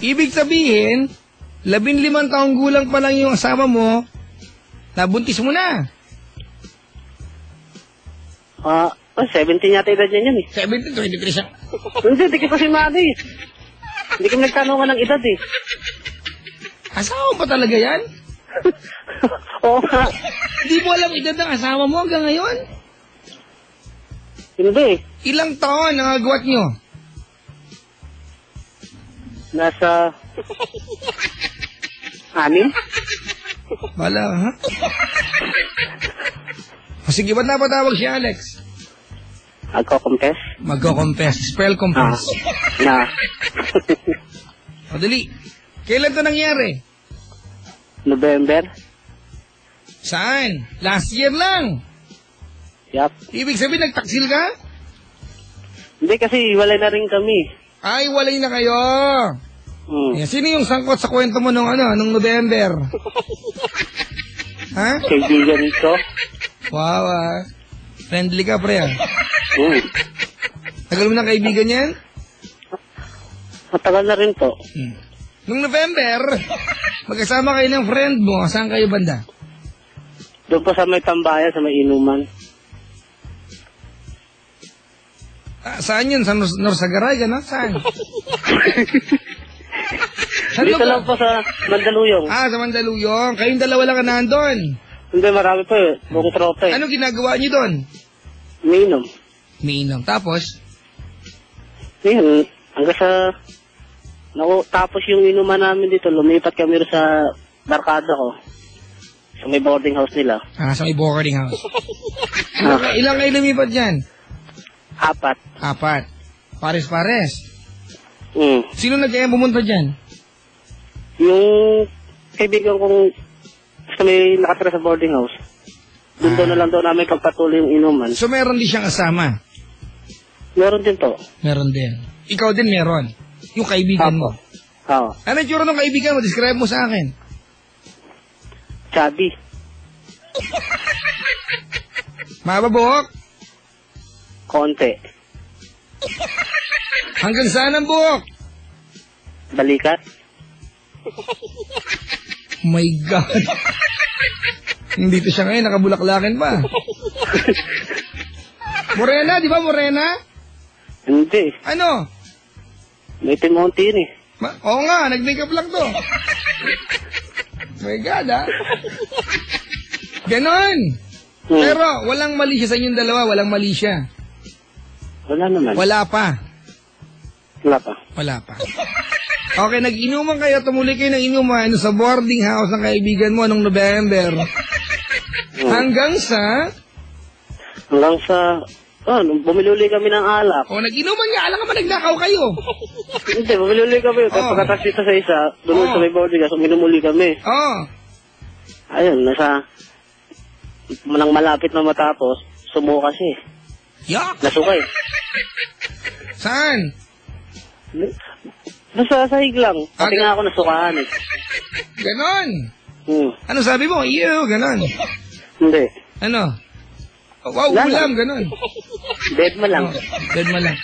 Ibig sabihin, 15 taong gulang pa lang yung asawa mo, nabuntis mo na. 17 yata edad niya yan eh. 17, 23 siya. Hindi ko si Madi. Hindi kami nagtanungan ng edad eh. Asawa pa talaga yan? Oo nga. Hindi mo alam edad ng asawa mo hanggang ngayon? Hindi. Ilang taon ang agwat nyo? Nasa... 6? Bala, ha? O sige, ba't napatawag si Alex? Magko-confess? Magko-confess. Spell confess. O dali. Kailan to nangyari? November? Saan? Last year lang. Yup. Ibig sabihin, nagtaksil ka? Hindi kasi walay na rin kami. Ay, walay na kayo. Sino yung sangkot sa kwento mo nung November? Ha? Kaibigan ko. Wow, friendly ka, pre, Tagal mo ng kaibigan yan? Matagal na rin po. Nung November, magkasama kayo ng friend mo. Saan kayo banda? Doon po sa may tambayan, sa may inuman. Saan yun? Sa Norsagaray, gano'n? Saan? Dito lang po sa Mandaluyong. Sa Mandaluyong. Kayong dalawa lang ka nandun. Hindi, marami po eh. Buong tropa eh. Ano ginagawa niyo doon? Umiinom. Umiinom. Tapos? Yun, hanggang sa... tapos yung inuman namin dito, lumipat kami sa barkada ko. Sa may boarding house nila. Sa may boarding house. Ilang kayo lumipat dyan? 4. Pares-pares. Sino nag-kaya pumunta dyan? Yung kaibigan kong sa may nakatira sa boarding house. Doon na lang daw namin pagpatuloy yung inuman. So meron din siyang kasama? Meron din to. Meron din. Ikaw din meron? Yung kaibigan mo? Oo. Ano yung tsura ng kaibigan mo? Describe mo sa akin. Chubby. Mababuhok? Konti. Hanggang saan ang buhok? Balikat. My God. Dito siya ngayon, nakabulaklakin pa. Morena, di ba Morena? Hindi. Ano? May timonti yun eh. Oo nga, nag-makeup lang to. My God, Ganon. Pero walang mali siya sa inyong dalawa, walang mali siya. Wala naman. Wala pa. Wala pa. Okay, nag-inuman kayo, tumuli kayo ng inuman sa boarding house ng kaibigan mo nung November. Hanggang sa, bumili kami ng alak. Nag-inuman nga, alam ka ba nagnakaw kayo? Hindi, bumili kami. Pagkatas dito sa isa, doon sa may boarding house, minumuli kami. Ayun, nang malapit na matapos, sumuka siya. Yak! Nasukay. Saan? Nasa sahig lang. Pati nga ako nasukaan eh. Ganon? Ano sabi mo? Ganon. Hindi. Ano? Wow, ulam, ganon. Dead mo lang. Dead mo lang.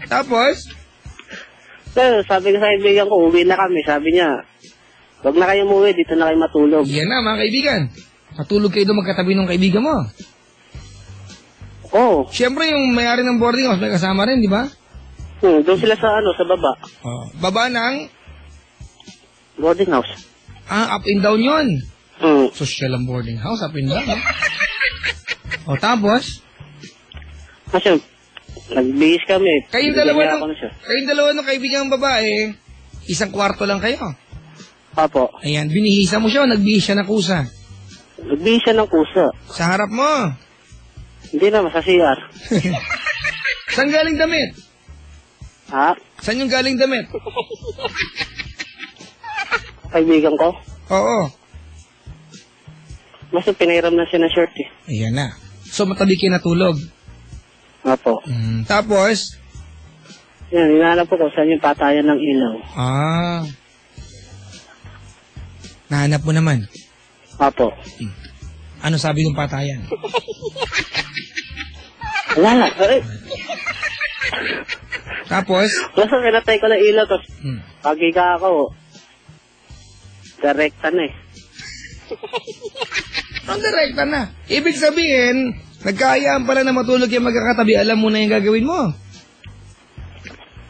Tapos? Pero sabi ko sa kaibigan ko, uwi na kami. Sabi niya, wag na kayo umuwi, dito na kayo matulog. Yan na mga kaibigan. Matulog kayo doon magkatabi ng kaibigan mo. Oo. Siyempre yung may-ari ng boarding house may kasama rin, di ba? Doon sila sa baba. Baba ng? Boarding house. Up and down yun. Social ang boarding house, up and down. Tapos? Kasi, nagbihis kami. Kayong dalawa ng kaibigan ng babae, isang kwarto lang kayo. Apo. Ayan, binihisa mo siya o nagbihis siya ng kusa? Nagbihis siya ng kusa. Sa harap mo? Hindi naman, sa CR. Saan galing damit? Saan yung galing damit? Kaibigan ko? Oo. Basta pinairam na siya ng shirt eh. Ayan na. So matabi kayo natulog? Apo. Tapos? Yan, hinahanap ko saan yung patayan ng ilaw. Nahanap mo naman? Apo. Ano sabi ng patayan? Wala. Tapos? Basta pinatay ko na ilaw, tapos Hmm. paghiga ako, direkta na eh. Ang direkta na. Ibig sabihin, nagkayaan pala na matulog yung magkakatabi, alam mo na yung gagawin mo.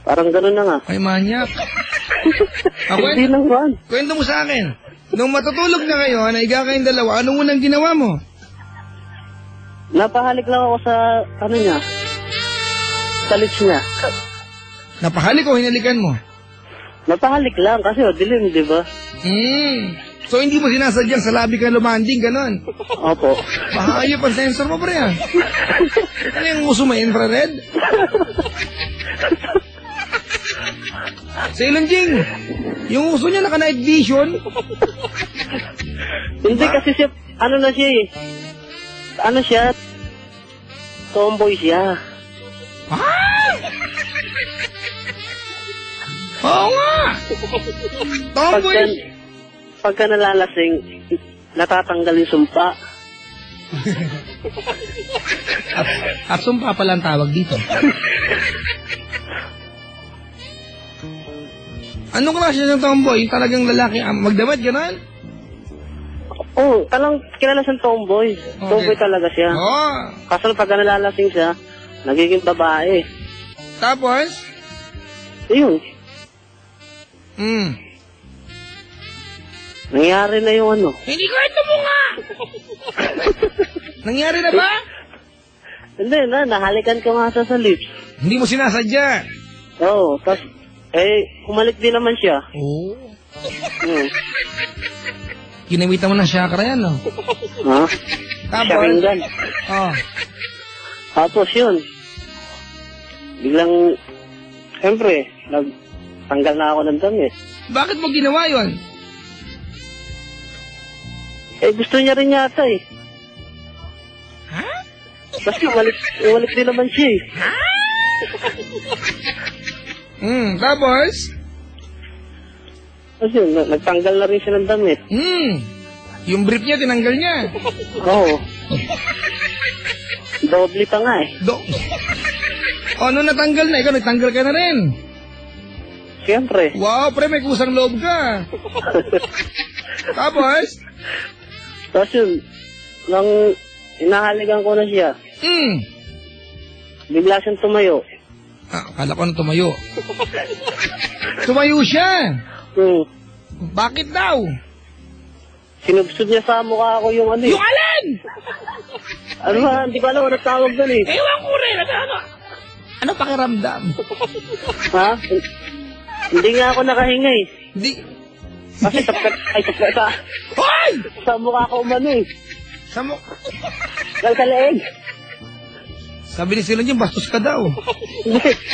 Parang gano'n na nga. Ay, manyak. Hindi naman. Kwento mo sa akin. Nung matutulog na kayo, naiga kayong dalawa, anong unang ginawa mo? Napahalik lang ako sa, ano niya, sa lips niya. Napahalik o hinalikan mo? Napahalik lang kasi dilim, di ba? So, hindi mo sinasadyang sa labi ka lumanding, ganon. Opo. Mahayop ang sensor mo, pre, ah. Ano yung uso mo, infrared? Sailor Jing, yung uso niya naka-night vision. Hindi kasi siya, ano na siya eh. Ano siya? Tomboy siya. Ah! Oo nga! Tomboy! Pagka nalalasing, natatanggal yung sumpa. At sumpa pala ang tawag dito. Anong klase ng tomboy? Yung talagang lalaki, magdamit, gano'n? Oo, talang kilala siyang tomboy. Okay. Tomboy talaga siya. Oo. Kaso pagka nalalasing siya, nagiging babae. Tapos? Ayun, nangyari na yung ano. Hindi ko ito mo nga! Nangyari na ba? Hindi na, nahalikan ko nga siya sa lips. Hindi mo sinasadya. Oo, tas, humalik din naman siya. Oo. Hmm. Kinamitan mo ng chakra yan, no? Ha? Tapos? Sharingan. Oh. Tapos yun, biglang, siyempre, nagtanggal na ako ng damit. Bakit mo ginawa yun? Gusto niya rin yata eh. Ha? Basta umalik din naman siya eh. Tapos? Kasi yun, nagtanggal na rin siya ng damit. Yung brief niya, tinanggal niya. Oo. Doble pa nga eh. Nung natanggal na, ikaw nagtanggal ka na rin. Siyempre. Wow, pre, may kusang loob ka. Tapos? Tapos yun, nang inahalikan ko na siya, bigla siyang tumayo. Akala ko na tumayo. Tumayo siya. Bakit daw? Sinubsod niya sa mukha ko yung ano eh. Yung alin? Ano ba, hindi ko alam ano tawag doon eh. Ewan ko rin. Ano pakiramdam? Ha? Hindi nga ako nakahinga eh. Hindi. Kasi Hoy! sa mukha ko umano eh. Sa Sa leeg. Sabi ni Silon yung bastos ka daw.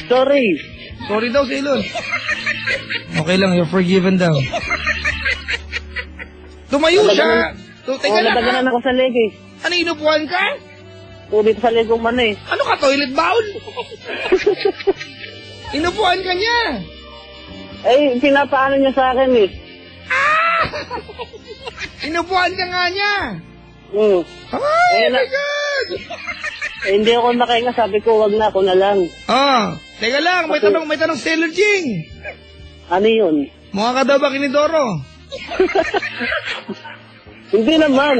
Sorry. Sorry daw, Silon. Okay lang, you're forgiven daw. Tumayo siya. Teka lang, ha? Nadaganan ako sa leg eh. Ano, inupuan ka? Dito sa leg umano eh. Ano ka, toilet bowl? Inupuan ka niya. Pinapaano niya sa akin eh. Inupuan ka nga niya. Oh My God! Hindi ako makahinga, sabi ko wag na, ako na lang. Teka lang, may tanong Sailor Jing. Ano yun? Mukha ka daw ba kinidoro? Hindi naman.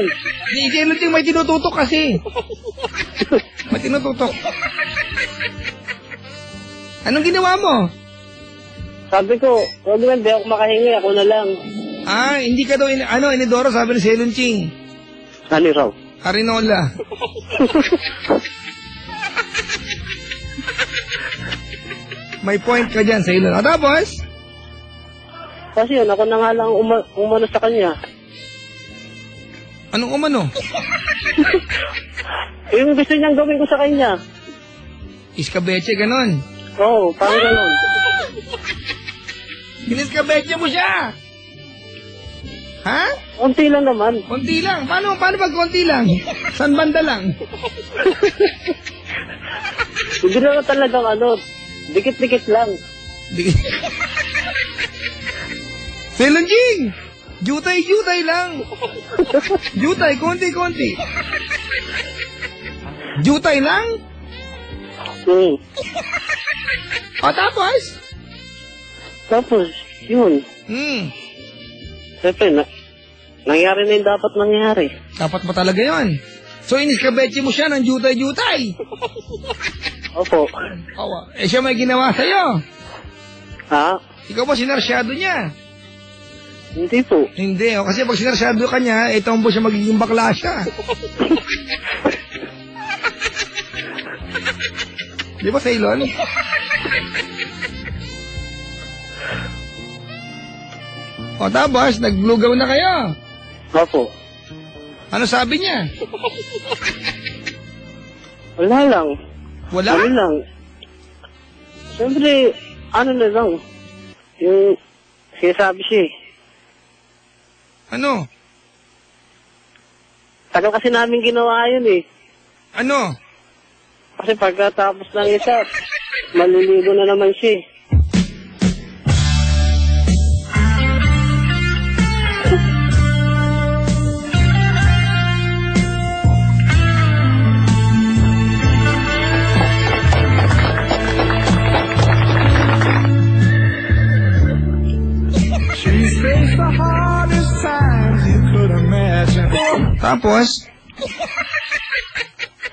Ni Sailor Jing may tinututok kasi. May tinututok. Anong ginawa mo? Sabi ko, wag na, hindi ako makahinga, ako na lang. Hindi ka daw, inidoro, sabi ni Sailor Jing. Ano raw? Arinola. May point ka dyan, Sailor. Tapos? Kasi yun, ako na nga lang umano sa kanya. Anong umano? Yung gusto niyang gawin ko sa kanya. Iskabeche, ganon. Oo, parang ganon. Iniskabeche mo siya. Ha? Konti lang naman. Konti lang. Paano pag konti lang? San banda lang? Hindi naman talagang dikit-dikit lang. Sailor Jing! Jutay lang. Jutay, konti. Jutay lang? O tapos? Tapos, yun. Siyempre, nangyari na yung dapat nangyari. Dapat mo talaga yun. So, iniskabetsi mo siya ng jutay-jutay. Opo. Siya may ginawa sa'yo. Ha? Ikaw ba sinarsyado niya? Hindi po. Hindi, kasi pag sinarsyado ka niya, tombo siya magiging bakla siya. Di ba, Ceylon? O tapos, naglugaw na kayo. Opo. Ano sabi niya? Wala lang. Wala? Ano lang. Siyempre, ano na lang. Yung sinasabi siya eh. Ano? Tagal kasi namin ginawa yun eh. Ano? Kasi pagkatapos ng isa, maliligo na naman siya eh. Tapos?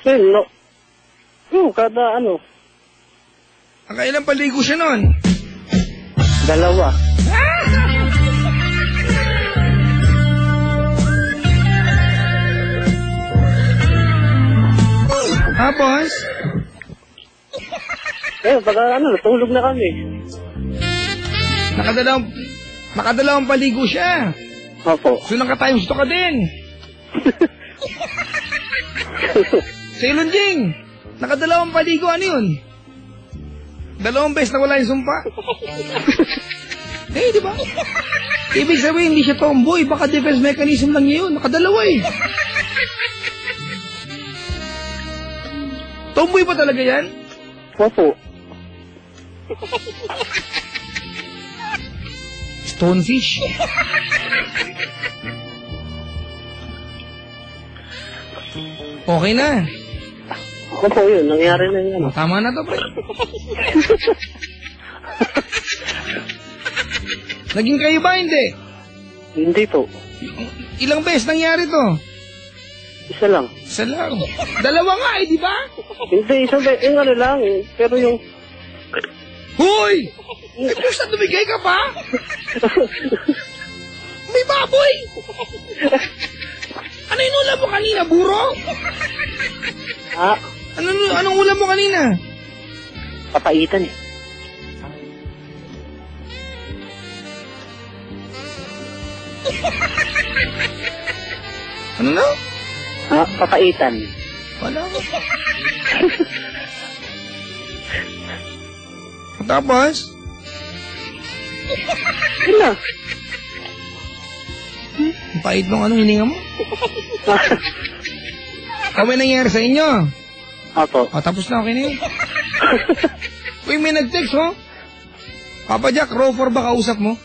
No. Kada ano. Nakailang paligo siya nun? 2. Tapos? Pag natulog na kami. Nakadalawang paligo siya. Opo. So nakatayong gusto ka din. Ceylon Jing, nakadalawang paligo, ano yun? 2 beses na wala yung sumpa. Di ba? Ibig sabihin, hindi siya tomboy. Baka defense mechanism lang niya yun. Nakadalawa eh. Tomboy ba talaga yan? Opo. Stonefish. Okay na. Opo yun, nangyari na yun. Tama na to, pre. Naging kayo ba, hindi? Hindi po. Ilang beses nangyari to? Isa lang. Isa lang. 2 nga eh, di ba? Hindi, isang ano lang eh. Pero yung... Hoy! Gusto tumigay ka pa? May baboy! Ano yung ulam mo kanina, buro? Ha? Anong ulam mo kanina? Papaitan eh. Ano na? Ha? Papaitan. Wala ko. Tapos? Yun na. Ang pait nung anong hininga mo? May nangyari sa inyo? Opo. Tapos na, okay na yun. Uy, may nag-text, oh. Papa Jack, row 4 ba kausap mo?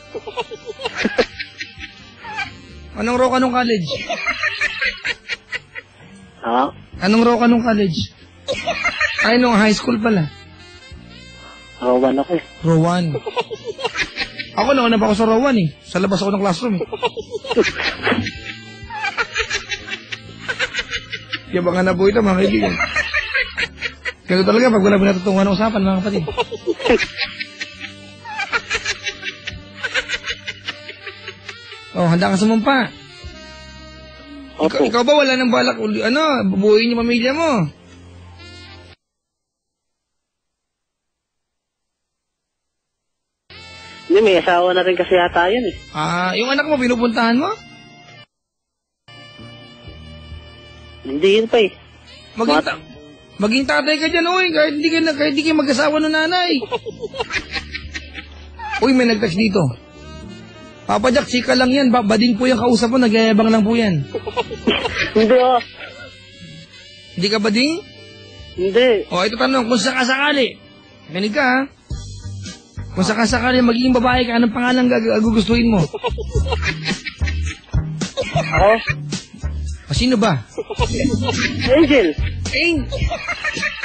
Anong row ka nung college? Ha? Anong row ka nung college? Ay, nung high school pala. Row 1 ako eh. Row 1. Ako nauna pa ako sa row 1 eh. Sa labas ako ng classroom eh. Yabangan na po ito, mga kaibigan. Kaya talaga, pag wala pinatutungan ng usapan, mga kapatid. Handa ka sumumpa. Ikaw ba wala nang balak, bubuuin yung pamilya mo? Hindi, may asawa na rin kasi yata yun eh. Yung anak mo, pinupuntahan mo? Hindi yun pa eh. Maging tatay ka dyan, oy. Kahit di kayo mag-asawa ng nanay. Uy, may nag-text dito. Papa Jack, chika lang yan. Bading po yung kausap mo, nagyayabang lang po yan. Hindi oh. Hindi ka bading? Hindi. Ito tanong, kung sakasakali. Ganig ka, ha? Kung sakasakali magiging babae ka, anong pangalan gugustuhin mo? Ako? O, sino ba? Angel.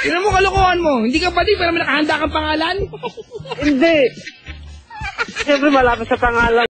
Tinan mo kalokohan mo. Hindi ka pati pero may nakahanda kang pangalan? Hindi. Siyempre malapit sa pangalan.